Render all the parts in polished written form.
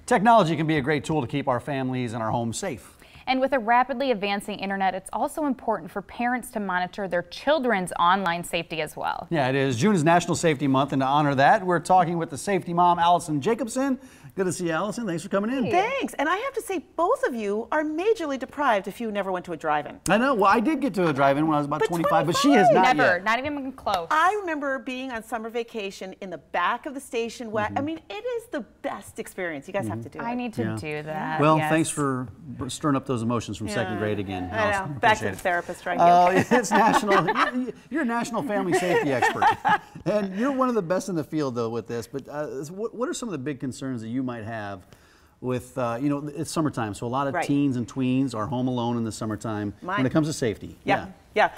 Technology can be a great tool to keep our families and our homes safe. And with a rapidly advancing internet, it's also important for parents to monitor their children's online safety as well. Yeah, it is. June is National Safety Month, and to honor that, we're talking with the safety mom, Allison Jacobson. Good to see you, Allison. Thanks for coming in. Thanks. And I have to say, both of you are majorly deprived if you never went to a drive-in. I know. Well, I did get to a drive-in when I was about 25, but she has not Never, yet. not even close. I remember being on summer vacation in the back of the station. I mean, it is the best experience. You guys have to do it. I need to do that. Well, yes. thanks for stirring up those emotions from second grade again. I know. Back to the therapist right here. It's national. You're a national family safety expert, and you're one of the best in the field though with this. But what are some of the big concerns that you might have with you know, it's summertime, so a lot of teens and tweens are home alone in the summertime when it comes to safety. Yeah.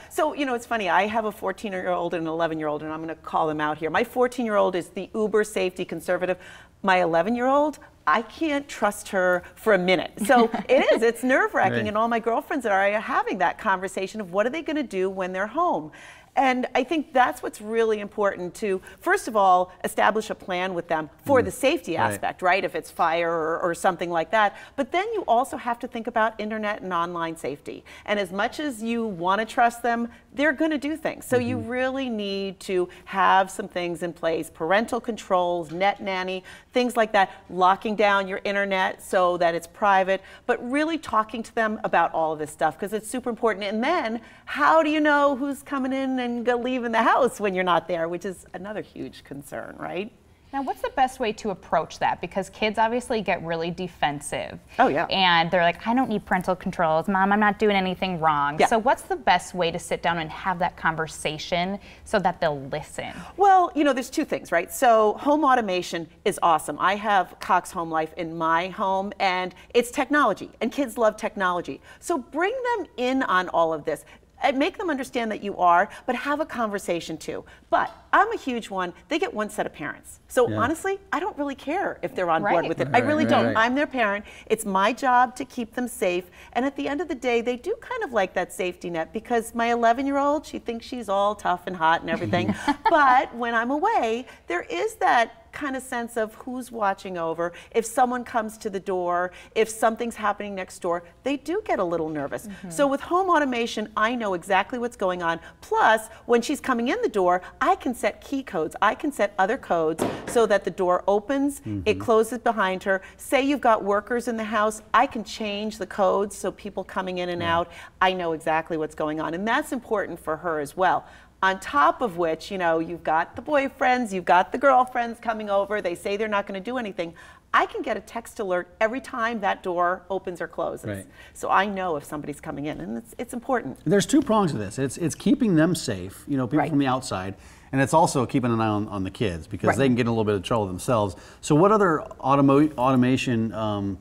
So, you know, it's funny. I have a 14-year-old and an 11-year-old, and I'm going to call them out here. My 14-year-old is the uber safety conservative. My 11-year-old, I can't trust her for a minute. So it's nerve-wracking, and all my girlfriends are having that conversation of what are they going to do when they're home. And I think that's what's really important to, first of all, establish a plan with them for the safety aspect, right? If it's fire or something like that. But then you also have to think about internet and online safety. And as much as you want to trust them, they're going to do things. So you really need to have some things in place, parental controls, net nanny, things like that, locking down your internet so that it's private, but really talking to them about all of this stuff because it's super important. And then how do you know who's coming in and leaving the house when you're not there, which is another huge concern, right? Now, what's the best way to approach that? Because kids obviously get really defensive. Oh, yeah. And they're like, I don't need parental controls. Mom, I'm not doing anything wrong. So what's the best way to sit down and have that conversation so that they'll listen? Well, you know, there's two things, right? So home automation is awesome. I have Cox Homelife in my home, and it's technology, and kids love technology. So bring them in on all of this. And make them understand that you are, but have a conversation too. But I'm a huge one. They get one set of parents. So honestly, I don't really care if they're on board with it. I really don't. I'm their parent. It's my job to keep them safe. And at the end of the day, they do kind of like that safety net because my 11-year-old, she thinks she's all tough and hot and everything. But when I'm away, there is that kind of sense of who's watching over. If someone comes to the door, if something's happening next door, they do get a little nervous. So with home automation, I know exactly what's going on. Plus, when she's coming in the door, I can set key codes. I can set other codes so that the door opens, it closes behind her. Say you've got workers in the house, I can change the codes so people coming in and out, I know exactly what's going on. And that's important for her as well. On top of which, you know, you've got the boyfriends, you've got the girlfriends coming over, they say they're not going to do anything. I can get a text alert every time that door opens or closes. So I know if somebody's coming in, and it's important. There's two prongs to this. It's keeping them safe, you know, people from the outside, and it's also keeping an eye on the kids because they can get in a little bit of trouble themselves. So what other automation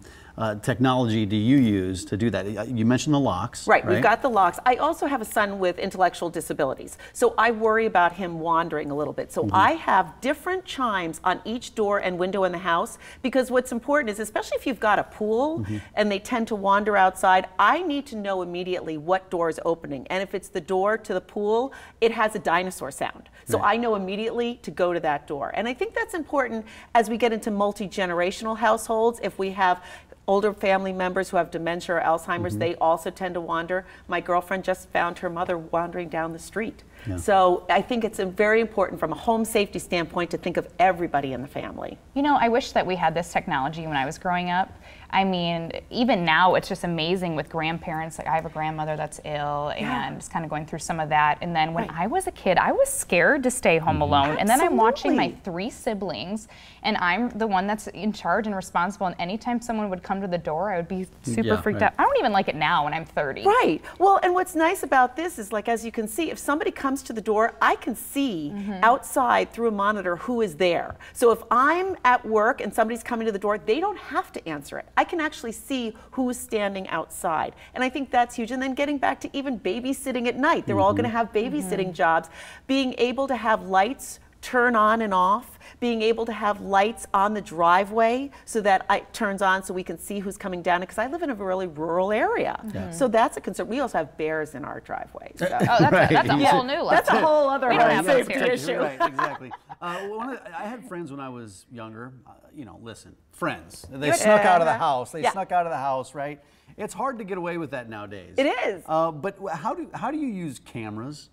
technology do you use to do that? You mentioned the locks. Right, we've got the locks. I also have a son with intellectual disabilities, so I worry about him wandering a little bit. So I have different chimes on each door and window in the house because what's important is, especially if you've got a pool and they tend to wander outside, I need to know immediately what door is opening. And if it's the door to the pool, it has a dinosaur sound. So I know immediately to go to that door. And I think that's important as we get into multi-generational households. If we have older family members who have dementia or Alzheimer's, they also tend to wander. My girlfriend just found her mother wandering down the street. So I think it's very important from a home safety standpoint to think of everybody in the family. You know, I wish that we had this technology when I was growing up. I mean, even now it's just amazing with grandparents. Like I have a grandmother that's ill and just kind of going through some of that. And then when I was a kid, I was scared to stay home alone. And then I'm watching my 3 siblings and I'm the one that's in charge and responsible. And anytime someone would come to the door, I would be super freaked out. I don't even like it now when I'm 30. Right. Well, and what's nice about this is, like, as you can see, if somebody comes to the door, I can see outside through a monitor who is there. So if I'm at work and somebody's coming to the door, they don't have to answer it. I can actually see who is standing outside. And I think that's huge. And then getting back to even babysitting at night, they're all going to have babysitting jobs. Being able to have lights turn on and off, being able to have lights on the driveway so that it turns on so we can see who's coming down, because I live in a really rural area. So that's a concern. We also have bears in our driveway. So. Oh, that's a whole new level. That's a whole other safety issue. Exactly. I had friends when I was younger, you know, listen, friends. They snuck out of the house. They snuck out of the house, right? It's hard to get away with that nowadays. It is. But how do you use cameras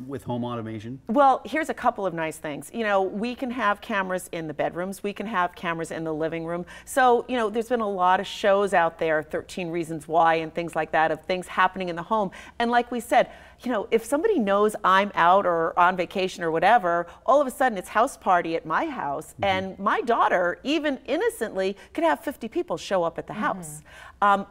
with home automation? Well, here's a couple of nice things. You know, we can have cameras in the bedrooms. We can have cameras in the living room. So, you know, there's been a lot of shows out there, 13 Reasons Why and things like that, of things happening in the home. And like we said, you know, if somebody knows I'm out or on vacation or whatever, all of a sudden it's house party at my house, and my daughter, even innocently, could have 50 people show up at the house.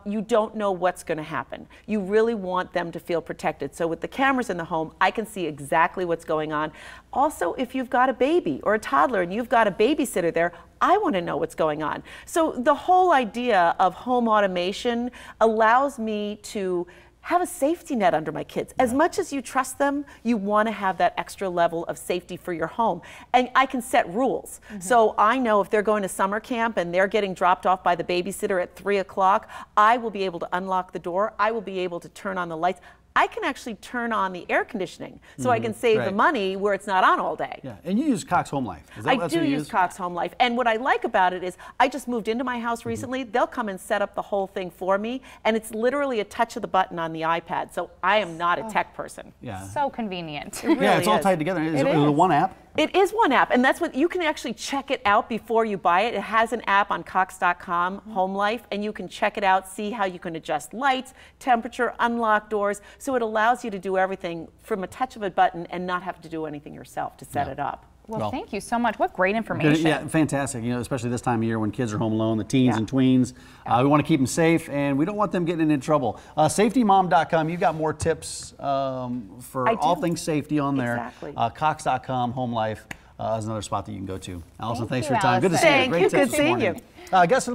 You don't know what's going to happen. You really want them to feel protected. So with the cameras in the home, I can see exactly what's going on. Also, if you've got a baby or a toddler and you've got a babysitter there, I want to know what's going on. So the whole idea of home automation allows me to have a safety net under my kids. As much as you trust them, you want to have that extra level of safety for your home. And I can set rules. So I know if they're going to summer camp and they're getting dropped off by the babysitter at 3 o'clock, I will be able to unlock the door. I will be able to turn on the lights. I can actually turn on the air conditioning, so I can save the money where it's not on all day. Yeah, and you use Cox Homelife. I do use Cox Homelife, and what I like about it is I just moved into my house recently. They'll come and set up the whole thing for me, and it's literally a touch of the button on the iPad, so I am not a tech person. Yeah. So convenient. It really Yeah, it's all is. tied together. Is It it is. one app? It is one app, and that's what you can actually check it out before you buy it. It has an app on Cox.com, Homelife, and you can check it out, see how you can adjust lights, temperature, unlock doors. So it allows you to do everything from a touch of a button and not have to do anything yourself to set it up. Well, thank you so much. What great information. Yeah, fantastic. You know, especially this time of year when kids are home alone, the teens and tweens. We want to keep them safe, and we don't want them getting into trouble. SafetyMom.com, you've got more tips for all things safety on there. Exactly. Cox.com, Homelife is another spot that you can go to. Allison, thanks for your you, time. Good to see you. Thank you. Good seeing you. Guests